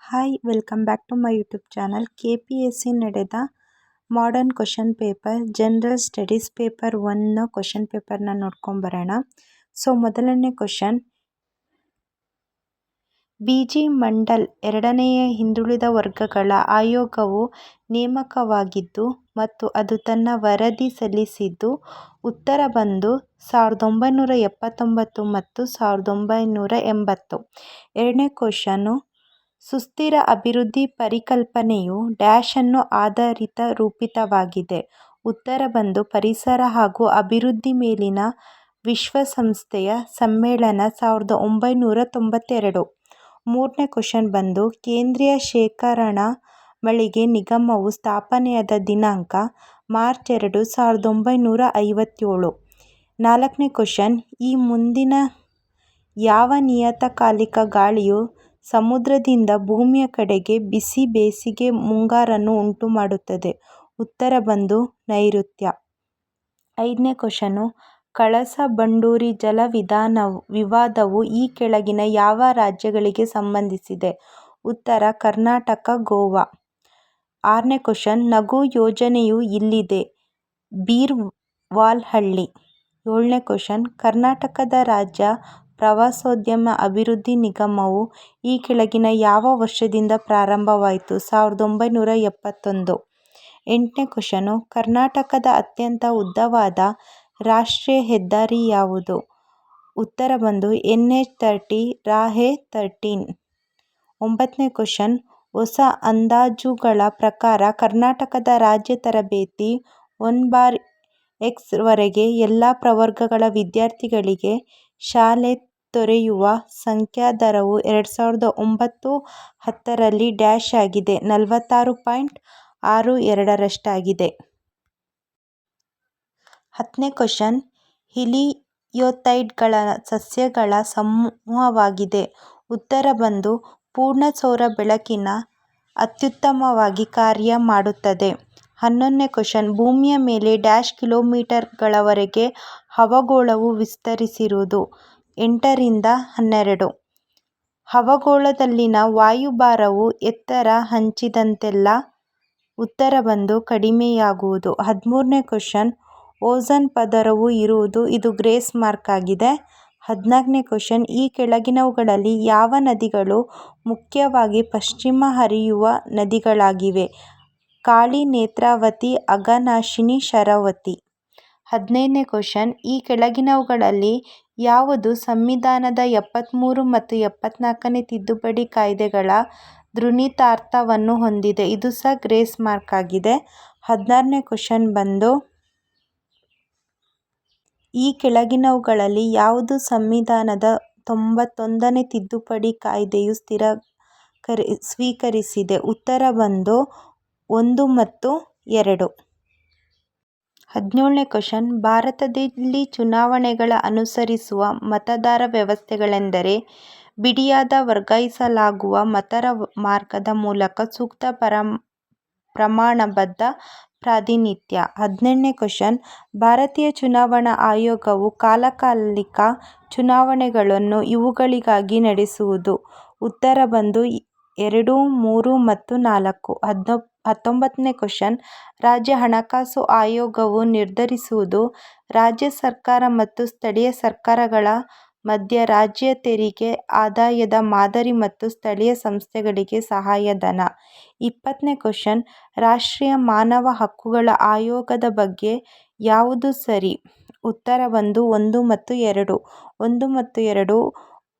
Hi welcome back to my YouTube channel. KPSC ನಡೆದ modern question paper general studies paper 1 question ಪೇಪರ್ನ ನೋಡ್ಕೊಂಬರೋಣ. ಮೊದಲನೇ question, BG Mandal ಎರಡನೆಯ ಹಿಂದುಳಿದ ವರ್ಗಗಳ ಆಯೋಗವು ನೇಮಕವಾಗಿದ್ದು ಮತ್ತು ಅದು ತನ್ನ ವರದಿ ಸಲ್ಲಿಸಿದ್ದು ಉತ್ತರ ಬಂದು 1979 ಮತ್ತು 1980. ಎರಡನೇ ಕ್ವಶನು, ಸುಸ್ಥಿರ ಅಭಿವೃದ್ಧಿ ಪರಿಕಲ್ಪನೆಯು ಡ್ಯಾಶನ್ನು ಆಧಾರಿತ ರೂಪಿತವಾಗಿದೆ. ಉತ್ತರ ಬಂದು ಪರಿಸರ ಹಾಗೂ ಅಭಿವೃದ್ಧಿ ಮೇಲಿನ ವಿಶ್ವಸಂಸ್ಥೆಯ ಸಮ್ಮೇಳನ 1992. ಮೂರನೇ ಕ್ವಶನ್ ಬಂದು ಕೇಂದ್ರೀಯ ಶೇಖರಣಾ ಮಳಿಗೆ ನಿಗಮವು ಸ್ಥಾಪನೆಯಾದ ದಿನಾಂಕ ಮಾರ್ಚ್ 2, 1957. ನಾಲ್ಕನೇ ಕ್ವಶನ್, ಈ ಮುಂದಿನ ಯಾವ ನಿಯತಕಾಲಿಕ ಗಾಳಿಯು ಸಮುದ್ರದಿಂದ ಭೂಮಿಯ ಕಡೆಗೆ ಬಿಸಿ ಬೇಸಿಗೆ ಮುಂಗಾರನ್ನು ಉಂಟುಮಾಡುತ್ತದೆ? ಉತ್ತರ ಬಂದು ನೈಋತ್ಯ. ಐದನೇ ಕ್ವಶನು, ಕಳಸಾ ಬಂಡೂರಿ ಜಲ ವಿವಾದವು ಈ ಕೆಳಗಿನ ಯಾವ ರಾಜ್ಯಗಳಿಗೆ ಸಂಬಂಧಿಸಿದೆ? ಉತ್ತರ ಕರ್ನಾಟಕ, ಗೋವಾ. ಆರನೇ ಕ್ವಶನ್, ನಗು ಯೋಜನೆಯು ಇಲ್ಲಿದೆ? ಬೀರ್ವಾಲ್ಹಳ್ಳಿ. ಏಳನೇ ಕ್ವಶನ್, ಕರ್ನಾಟಕದ ರಾಜ್ಯ ಪ್ರವಾಸೋದ್ಯಮ ಅಭಿವೃದ್ಧಿ ನಿಗಮವು ಈ ಕೆಳಗಿನ ಯಾವ ವರ್ಷದಿಂದ ಪ್ರಾರಂಭವಾಯಿತು? 1971. ಎಂಟನೇ ಕ್ವಶನು, ಕರ್ನಾಟಕದ ಅತ್ಯಂತ ಉದ್ದವಾದ ರಾಷ್ಟ್ರೀಯ ಹೆದ್ದಾರಿ ಯಾವುದು? ಉತ್ತರ ಬಂದು NH-30 ರಾಹೆ 13. ಒಂಬತ್ತನೇ ಕ್ವಶನ್, ಹೊಸ ಅಂದಾಜುಗಳ ಪ್ರಕಾರ ಕರ್ನಾಟಕದ ರಾಜ್ಯ ತರಬೇತಿ 1/X ವರೆಗೆ ಎಲ್ಲ ಪ್ರವರ್ಗಗಳ ವಿದ್ಯಾರ್ಥಿಗಳಿಗೆ ಶಾಲೆ ತೊರೆಯುವ ಸಂಖ್ಯಾದರವು 2009-10ರಲ್ಲಿ ಡ್ಯಾಶ್ ಆಗಿದೆ 46.62ರಷ್ಟಾಗಿದೆ. ಹತ್ತನೇ ಕ್ವಶನ್, ಹಿಲಿಯೋತೈಡ್ಗಳ ಸಸ್ಯಗಳ ಸಮೂಹವಾಗಿದೆ. ಉತ್ತರ ಬಂದು ಪೂರ್ಣ ಸೌರ ಬೆಳಕಿನ ಅತ್ಯುತ್ತಮವಾಗಿ ಕಾರ್ಯ ಮಾಡುತ್ತದೆ. ಹನ್ನೊಂದನೇ ಕ್ವಶನ್, ಭೂಮಿಯ ಮೇಲೆ ಡ್ಯಾಶ್ ಕಿಲೋಮೀಟರ್ಗಳವರೆಗೆ ಹವಗೋಳವು ವಿಸ್ತರಿಸಿರುವುದು? 8ರಿಂದ 12. ಹವಗೋಳದಲ್ಲಿನ ವಾಯುಭಾರವು ಎತ್ತರ ಹೆಚ್ಚಿದಂತೆಲ್ಲ? ಉತ್ತರ ಬಂದು ಕಡಿಮೆಯಾಗುವುದು. 13ನೇ ಕ್ವಶನ್, ಓಝೋನ್ ಪದರವು ಇರುವುದು? ಇದು ಗ್ರೇಸ್ ಮಾರ್ಕ್ ಆಗಿದೆ. 14ನೇ ಕ್ವಶನ್, ಈ ಕೆಳಗಿನವುಗಳಲ್ಲಿ ಯಾವ ನದಿಗಳು ಮುಖ್ಯವಾಗಿ ಪಶ್ಚಿಮ ಹರಿಯುವ ನದಿಗಳಾಗಿವೆ? ಕಾಳಿ, ನೇತ್ರಾವತಿ, ಅಘನಾಶಿನಿ, ಶರಾವತಿ. 15ನೇ ಕ್ವಶನ್, ಈ ಕೆಳಗಿನವುಗಳಲ್ಲಿ ಯಾವುದು ಸಂವಿಧಾನದ 73 ಮತ್ತು 74ನೇ ತಿದ್ದುಪಡಿ ಕಾಯ್ದೆಗಳ ಧ್ರುವೀತಾರ್ಥವನ್ನು ಹೊಂದಿದೆ? ಇದು ಸಹ ಗ್ರೇಸ್ ಮಾರ್ಕ್ ಆಗಿದೆ. 16ನೇ ಕ್ವಶನ್ ಬಂದು ಈ ಕೆಳಗಿನವುಗಳಲ್ಲಿ ಯಾವುದು ಸಂವಿಧಾನದ 91ನೇ ತಿದ್ದುಪಡಿ ಕಾಯ್ದೆಯು ಸ್ವೀಕರಿಸಿದೆ? ಉತ್ತರ ಬಂದು 1 ಮತ್ತು 2. 17ನೇ ಕ್ವಶನ್, ಭಾರತದಲ್ಲಿ ಚುನಾವಣೆಗಳ ಅನುಸರಿಸುವ ಮತದಾರ ವ್ಯವಸ್ಥೆಗಳೆಂದರೆ? ಬಿಡಿಯಾದ ವರ್ಗಾಯಿಸಲಾಗುವ ಮತರ ಮಾರ್ಗದ ಮೂಲಕ ಸೂಕ್ತ ಪ್ರಮಾಣಬದ್ಧ ಪ್ರಾತಿನಿಧ್ಯ. 18ನೇ ಕ್ವಶನ್, ಭಾರತೀಯ ಚುನಾವಣಾ ಆಯೋಗವು ಕಾಲಕಾಲಿಕ ಚುನಾವಣೆಗಳನ್ನು ಇವುಗಳಿಗಾಗಿ ನಡೆಸುವುದು? ಉತ್ತರ ಬಂದು 2, 3 ಮತ್ತು 4. 19ನೇ ಕ್ವಶನ್, ರಾಜ್ಯ ಹಣಕಾಸು ಆಯೋಗವು ನಿರ್ಧರಿಸುವುದು? ರಾಜ್ಯ ಸರ್ಕಾರ ಮತ್ತು ಸ್ಥಳೀಯ ಸರ್ಕಾರಗಳ ಮಧ್ಯ ರಾಜ್ಯ ತೆರಿಗೆ ಆದಾಯದ ಮಾದರಿ ಮತ್ತು ಸ್ಥಳೀಯ ಸಂಸ್ಥೆಗಳಿಗೆ ಸಹಾಯಧನ. 20ನೇ ಕ್ವಶನ್, ರಾಷ್ಟ್ರೀಯ ಮಾನವ ಹಕ್ಕುಗಳ ಆಯೋಗದ ಬಗ್ಗೆ ಯಾವುದು ಸರಿ? ಉತ್ತರ ಬಂದು 1 ಮತ್ತು 2. 1 ಮತ್ತು 2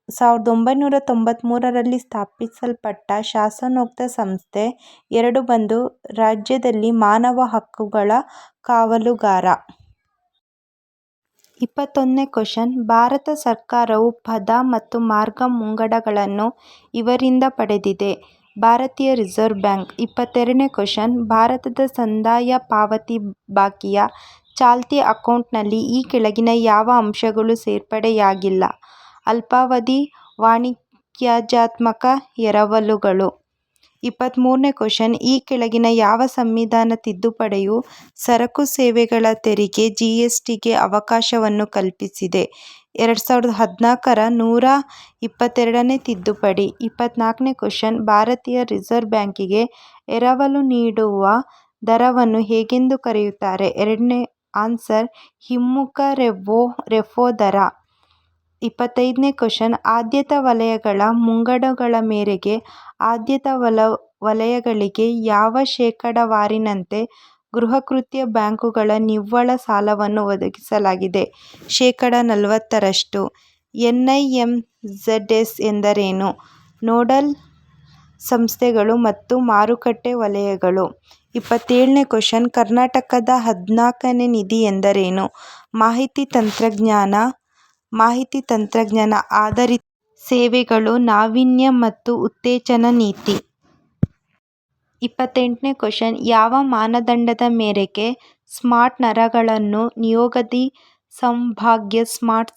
1993ರಲ್ಲಿ ಸ್ಥಾಪಿಸಲ್ಪಟ್ಟ ಶಾಸನೋಕ್ತ ಸಂಸ್ಥೆ. 2 ಬಂದು ರಾಜ್ಯದಲ್ಲಿ ಮಾನವ ಹಕ್ಕುಗಳ ಕಾವಲುಗಾರ. 21ನೇ ಕ್ವಶನ್, ಭಾರತ ಸರ್ಕಾರವು ಪದ ಮತ್ತು ಮಾರ್ಗ ಮುಂಗಡಗಳನ್ನು ಇವರಿಂದ ಪಡೆದಿದೆ? ಭಾರತೀಯ ರಿಸರ್ವ್ ಬ್ಯಾಂಕ್. 22ನೇ ಕ್ವಶನ್, ಭಾರತದ ಸಂದಾಯ ಪಾವತಿ ಬಾಕಿಯ ಚಾಲ್ತಿ ಅಕೌಂಟ್ನಲ್ಲಿ ಈ ಕೆಳಗಿನ ಯಾವ ಅಂಶಗಳು ಸೇರ್ಪಡೆಯಾಗಿಲ್ಲ? ಅಲ್ಪಾವಧಿ ವಾಣಿಜ್ಯಾತ್ಮಕ ಎರವಲುಗಳು. 23ನೇ ಕ್ವಶನ್, ಈ ಕೆಳಗಿನ ಯಾವ ಸಂವಿಧಾನ ತಿದ್ದುಪಡಿಯು ಸರಕು ಸೇವೆಗಳ ತೆರಿಗೆ GSTಗೆ ಅವಕಾಶವನ್ನು ಕಲ್ಪಿಸಿದೆ? 2014ರ 122ನೇ ತಿದ್ದುಪಡಿ. 24ನೇ ಕ್ವಶ್ಚನ್, ಭಾರತೀಯ ರಿಸರ್ವ್ ಬ್ಯಾಂಕಿಗೆ ಎರವಲು ನೀಡುವ ದರವನ್ನು ಹೇಗೆಂದು ಕರೆಯುತ್ತಾರೆ? ಎರಡನೇ ಆನ್ಸರ್ ಹಿಮ್ಮುಖ ರೆಪೋ ದರ. 25ನೇ ಕ್ವಶ್ಚನ್, ಆದ್ಯತಾ ವಲಯಗಳ ಮುಂಗಡಗಳ ಮೇರೆಗೆ ಆದ್ಯತಾ ವಲಯಗಳಿಗೆ ಯಾವ ಶೇಕಡಾವಾರಿನಂತೆ ಗೃಹಕೃತ ಬ್ಯಾಂಕುಗಳ ನಿವ್ವಳ ಸಾಲವನ್ನು ಒದಗಿಸಲಾಗಿದೆ? 40%. NIMZS ಎಂದರೇನು? ನೋಡಲ್ ಸಂಸ್ಥೆಗಳು ಮತ್ತು ಮಾರುಕಟ್ಟೆ ವಲಯಗಳು. 27ನೇ ಕ್ವಶ್ಚನ್, ಕರ್ನಾಟಕದ 14ನೇ ನಿಧಿ ಎಂದರೇನು? ಮಾಹಿತಿ ತಂತ್ರಜ್ಞಾನ ಆಧರಿತ ಸೇವೆಗಳು, ನಾವೀನ್ಯ ಮತ್ತು ಉತ್ತೇಜನ ನೀತಿ. 28ನೇ ಕ್ವಶ್ಚನ್, ಯಾವ ಮಾನದಂಡದ ಮೇರೆಗೆ ಸ್ಮಾರ್ಟ್ ನಗರಗಳನ್ನು ನಿಯೋಗದಿ ಸಂಭಾಗ್ಯ ಸ್ಮಾರ್ಟ್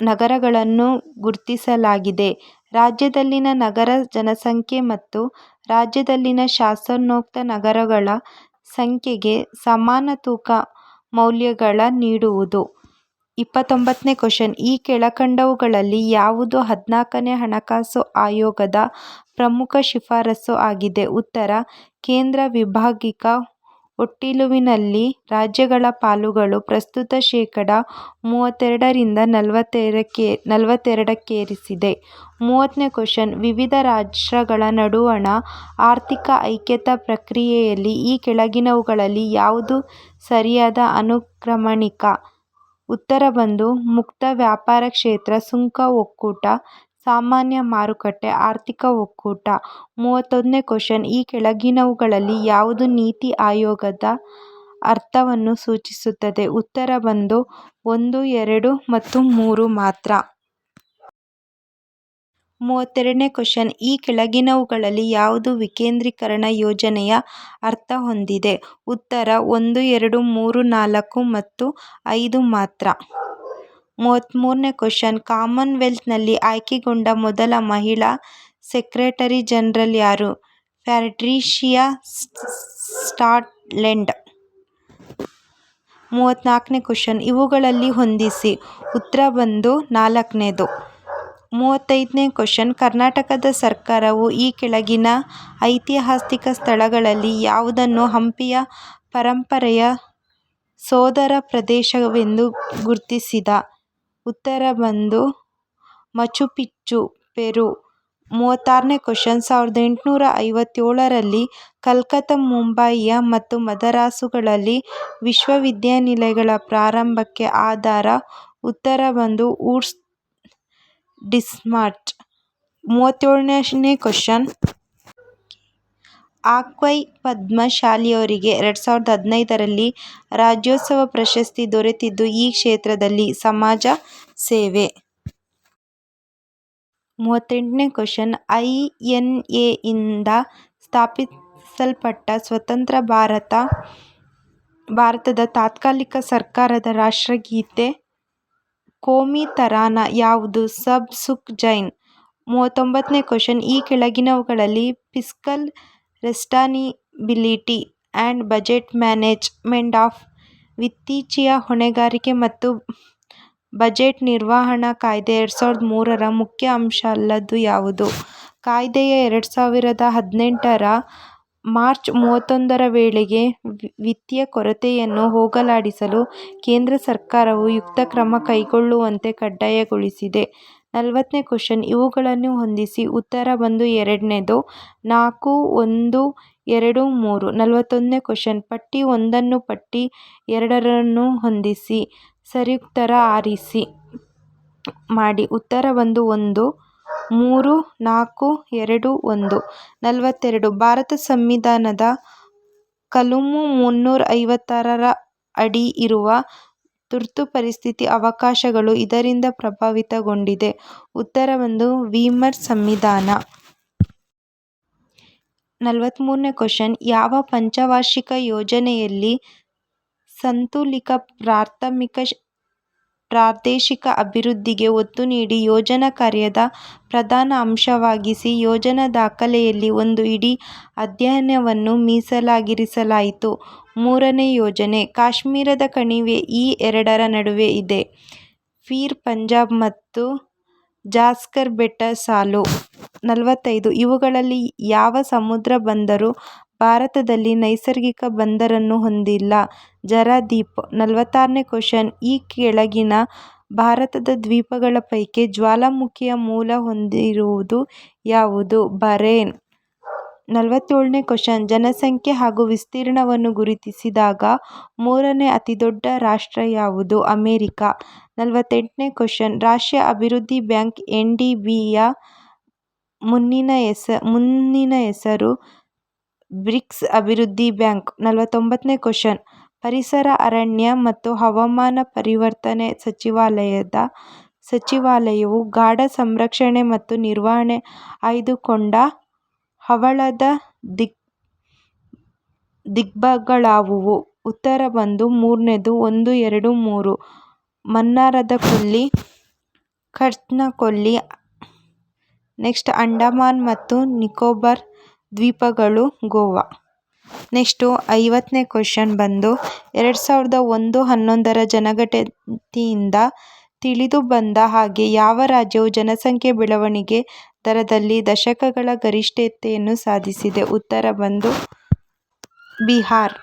ನಗರಗಳನ್ನು ಗುರ್ತಿಸಲಾಗಿದೆ? ರಾಜ್ಯದಲ್ಲಿನ ನಗರ ಜನಸಂಖ್ಯೆ ಮತ್ತು ರಾಜ್ಯದಲ್ಲಿನ ಶಾಸನೋಕ್ತ ನಗರಗಳ ಸಂಖ್ಯೆಗೆ ಸಮಾನ ತೂಕ ಮೌಲ್ಯಗಳ ನೀಡುವುದು. 29ನೇ ಕ್ವಶ್ಚನ್, ಈ ಕೆಳಕಂಡವುಗಳಲ್ಲಿ ಯಾವುದು 14ನೇ ಹಣಕಾಸು ಆಯೋಗದ ಪ್ರಮುಖ ಶಿಫಾರಸು ಆಗಿದೆ? ಉತ್ತರ, ಕೇಂದ್ರ ವಿಭಾಗೀಯ ಒಟ್ಟಿಳುವಿನಲ್ಲಿ ರಾಜ್ಯಗಳ ಪಾಲುಗಳು ಪ್ರಸ್ತುತ ಶೇಕಡಾ 32ರಿಂದ 42ಕ್ಕೇರಿಸಿದೆ. 30ನೇ ಕ್ವಶ್ಚನ್, ವಿವಿಧ ರಾಷ್ಟ್ರಗಳ ನಡುವಣ ಆರ್ಥಿಕ ಐಕ್ಯತಾ ಪ್ರಕ್ರಿಯೆಯಲ್ಲಿ ಈ ಕೆಳಗಿನವುಗಳಲ್ಲಿ ಯಾವುದು ಸರಿಯಾದ ಅನುಕ್ರಮಣಿಕ? ಉತ್ತರ ಮುಕ್ತ ವ್ಯಾಪಾರ ಕ್ಷೇತ್ರ, ಸುಂಕ ಒಕ್ಕೂಟ, ಸಾಮಾನ್ಯ ಮಾರುಕಟ್ಟೆ, ಆರ್ಥಿಕ ಒಕ್ಕೂಟ. 31ನೇ ಕ್ವಶ್ಚನ್, ಈ ಕೆಳಗಿನವುಗಳಲ್ಲಿ ಯಾವುದು ನೀತಿ ಆಯೋಗದ ಅರ್ಥವನ್ನು ಸೂಚಿಸುತ್ತದೆ? ಉತ್ತರ 1, 2 ಮತ್ತು 3 ಮಾತ್ರ. 32ನೇ ಕ್ವಶ್ಚನ್, ಈ ಕೆಳಗಿನವುಗಳಲ್ಲಿ ಯಾವುದು ವಿಕೇಂದ್ರೀಕರಣ ಯೋಜನೆಯ ಅರ್ಥ ಹೊಂದಿದೆ? ಉತ್ತರ 1, 2, 3, 4 ಮತ್ತು 5 ಮಾತ್ರ. 33ನೇ ಕ್ವಶ್ಚನ್, ಕಾಮನ್ವೆಲ್ತ್ನಲ್ಲಿ ಆಯ್ಕೆಗೊಂಡ ಮೊದಲ ಮಹಿಳಾ ಸೆಕ್ರೆಟರಿ ಜನರಲ್ ಯಾರು? ಪ್ಯಾಟ್ರಿಷಿಯಾ ಸ್ಟಾಟ್ಲೆಂಡ್. 34ನೇ ಕ್ವಶ್ಚನ್, ಇವುಗಳಲ್ಲಿ ಹೊಂದಿಸಿ. ಉತ್ತರ 4ನೇದು. 35ನೇ ಕ್ವಶ್ಚನ್, ಕರ್ನಾಟಕ ಸರ್ಕಾರವು ಈ ಕೆಳಗಿನ ಐತಿಹಾಸಿಕ ಸ್ಥಳಗಳಲ್ಲಿ ಯಾವುದನ್ನು ಹಂಪಿಯ ಪರಂಪರೆಯ ಸೋದರ ಪ್ರದೇಶವೆಂದು ಗುರುತಿಸಿದ? ಉತ್ತರ ಮಚುಪಿಚ್ಚು, ಪೆರು. 36ನೇ ಕ್ವಶ್ಚನ್, 1857ರಲ್ಲಿ ಕಲ್ಕತ್ತಾ, ಮುಂಬಯಿಯ ಮತ್ತು ಮದರಾಸುಗಳಲ್ಲಿ ವಿಶ್ವವಿದ್ಯಾನಿಲಯಗಳ ಪ್ರಾರಂಭಕ್ಕೆ ಆಧಾರ? ಉತ್ತರ ವುಡ್ಸ್ ಡಿಸ್ಮಾರ್ಟ್. 37ನೇ ಕ್ವಶ್ಚನ್, ಅಕ್ವೈ ಪದ್ಮ ಶಾಲಿಯವರಿಗೆ 2015ರಲ್ಲಿ ರಾಜ್ಯೋತ್ಸವ ಪ್ರಶಸ್ತಿ ದೊರೆತಿದ್ದು ಈ ಕ್ಷೇತ್ರದಲ್ಲಿ ಸಮಾಜ ಸೇವೆ. 38ನೇ ಕ್ವಶ್ಚನ್, INA-ಯಿಂದ ಸ್ಥಾಪಿಸಲ್ಪಟ್ಟ ಸ್ವತಂತ್ರ ಭಾರತದ ತಾತ್ಕಾಲಿಕ ಸರ್ಕಾರದ ರಾಷ್ಟ್ರಗೀತೆ ಕೋಮಿ ತರಾನ ಯಾವುದು? ಸಬ್ ಸುಖ್ ಚೈನ್. 39ನೇ ಕ್ವಶ್ಚನ್, ಈ ಕೆಳಗಿನವುಗಳಲ್ಲಿ fiscal responsibility and budget management of ವಿತ್ತೀಯ ಹೊಣೆಗಾರಿಕೆ ಮತ್ತು ಬಜೆಟ್ ನಿರ್ವಹಣಾ ಕಾಯ್ದೆ 2003ರ ಮುಖ್ಯ ಅಂಶವಲ್ಲದ್ದು ಯಾವುದು? ಕಾಯ್ದೆಯು 2018ರ ಮಾರ್ಚ್ 31ರ ವೇಳೆಗೆ ವಿತ್ತೀಯ ಕೊರತೆಯನ್ನು ಹೋಗಲಾಡಿಸಲು ಕೇಂದ್ರ ಸರ್ಕಾರವು ಯುಕ್ತ ಕ್ರಮ ಕೈಗೊಳ್ಳುವಂತೆ ಕಡ್ಡಾಯಗೊಳಿಸಿದೆ. 40ನೇ ಕ್ವಶ್ಚನ್, ಇವುಗಳನ್ನು ಹೊಂದಿಸಿ. ಉತ್ತರ 2ನೇದು. 4, 1, 2, 3. 41ನೇ ಕ್ವಶ್ಚನ್, ಪಟ್ಟಿ 1ನ್ನು ಪಟ್ಟಿ 2ರನ್ನು ಹೊಂದಿಸಿ. ಸರಿಯುತ್ತರ ಆರಿಸಿ ಮಾಡಿ. ಉತ್ತರ 1, 1, 3, 4, 2, 1. 42. ಭಾರತ ಸಂವಿಧಾನದ ಕಲುಮು 356ರ ಅಡಿ ಇರುವ ತುರ್ತು ಪರಿಸ್ಥಿತಿ ಅವಕಾಶಗಳು ಇದರಿಂದ ಪ್ರಭಾವಿತಗೊಂಡಿದೆ? ಉತ್ತರ ವೀಮರ್ ಸಂವಿಧಾನ. 43ನೇ ಕ್ವಶ್ಚನ್, ಯಾವ ಪಂಚವಾರ್ಷಿಕ ಯೋಜನೆಯಲ್ಲಿ ಸಂತುಲಿತ ಪ್ರಾದೇಶಿಕ ಅಭಿವೃದ್ಧಿಗೆ ಒತ್ತು ನೀಡಿ ಯೋಜನಾ ಕಾರ್ಯದ ಪ್ರಧಾನ ಅಂಶವಾಗಿಸಿ ಯೋಜನಾ ದಾಖಲೆಯಲ್ಲಿ ಒಂದು ಇಡೀ ಅಧ್ಯಾಯವನ್ನು ಮೀಸಲಾಗಿರಿಸಲಾಯಿತು? ಮೂರನೇ ಯೋಜನೆ. ಕಾಶ್ಮೀರದ ಕಣಿವೆ ಈ ಎರಡರ ನಡುವೆ ಇದೆ. ಪೀರ್ ಪಂಜಾಬ್ ಮತ್ತು ಜಾಸ್ಕರ್ ಬೆಟ್ಟ ಸಾಲು. 45. ಇವುಗಳಲ್ಲಿ ಯಾವ ಸಮುದ್ರ ಬಂದರು ಭಾರತದಲ್ಲಿ ನೈಸರ್ಗಿಕ ಬಂದರನ್ನು ಹೊಂದಿಲ್ಲ? ಜರದೀಪ್. 46ನೇ ಕ್ವಶನ್. ಈ ಕೆಳಗಿನ ಭಾರತದ ದ್ವೀಪಗಳ ಪೈಕಿ ಜ್ವಾಲಾಮುಖಿಯ ಮೂಲ ಹೊಂದಿರುವುದು ಯಾವುದು? ಬಹ್ರೇನ್. 47ನೇ ಕ್ವಶನ್. ಜನಸಂಖ್ಯೆ ಹಾಗೂ ವಿಸ್ತೀರ್ಣವನ್ನು ಗುರುತಿಸಿದಾಗ ಮೂರನೇ ಅತಿದೊಡ್ಡ ರಾಷ್ಟ್ರ ಯಾವುದು? ಅಮೆರಿಕ. 48ನೇ ಕ್ವಶನ್. ರಾಷ್ಟ್ರೀಯ ಅಭಿವೃದ್ಧಿ ಬ್ಯಾಂಕ್ NDBಯ ಮುಂದಿನ ಹೆಸರು ಬ್ರಿಕ್ಸ್ ಅಭಿವೃದ್ಧಿ ಬ್ಯಾಂಕ್. 49ನೇ ಕ್ವಶನ್. ಪರಿಸರ, ಅರಣ್ಯ ಮತ್ತು ಹವಾಮಾನ ಪರಿವರ್ತನೆ ಸಚಿವಾಲಯವು ಗಾಢ ಸಂರಕ್ಷಣೆ ಮತ್ತು ನಿರ್ವಹಣೆ ಆಯ್ದುಕೊಂಡ ಹವಳದ ದಿಗ್ಭಾಗಗಳಾವುವು? ಉತ್ತರ ಬಂದು ಮೂರನೇದು 1, 2, 3. ಮನ್ನಾರದ ಕೊಲ್ಲಿ, ಕಚ್ನ ಕೊಲ್ಲಿ, ನೆಕ್ಸ್ಟ್ ಅಂಡಮಾನ್ ಮತ್ತು ನಿಕೋಬಾರ್ ದ್ವೀಪಗಳು, ಗೋವಾ. ನೆಕ್ಸ್ಟು 50ನೇ ಕ್ವಶನ್ ಬಂದು 2001-11 ಜನಗಣತಿಯಿಂದ ತಿಳಿದು ಬಂದ ಹಾಗೆ ಯಾವ ರಾಜ್ಯವು ಜನಸಂಖ್ಯೆ ಬೆಳವಣಿಗೆ ದರದಲ್ಲಿ ದಶಕಗಳ ಗರಿಷ್ಠತೆಯನ್ನು ಸಾಧಿಸಿದೆ? ಉತ್ತರ ಬಂದು ಬಿಹಾರ್.